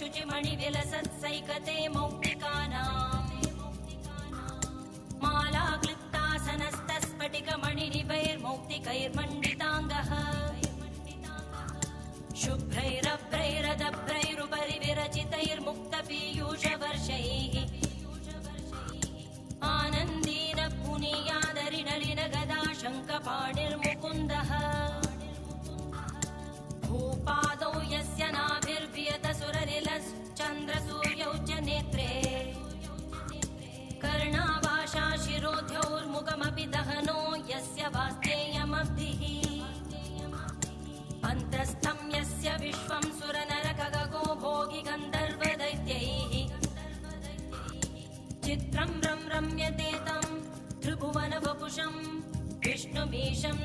शुचिमणिविलसत्सैकते मौक्तिकानाम् मालाक्लिप्तासनस्तस्फटिकमणिनिभैर्मौक्तिकैर्मण्डिताङ्गः शुभ्रैरभ्रैरदभ्रैरुपरि विरचितैर्मुक्तपीयूषवर्षैः आनन्दीन पुनीयादरिनलिन गदा शङ्खपाणिर्मुकुन्दः भूपादौ यस्य नाभिर्वियतसुरनिलश्चन्द्रसूर्यौ च नेत्रे कर्णावाशा शिरोध्यौर्मुखमपि दहनो यस्य वास्तेयमब्धिः अन्तस्थं यस्य विश्वं सुरनरखगो भोगि गन्धर्वदैत्यैः चित्रं रम्यते तं त्रिभुवनवपुषं विष्णुमीशं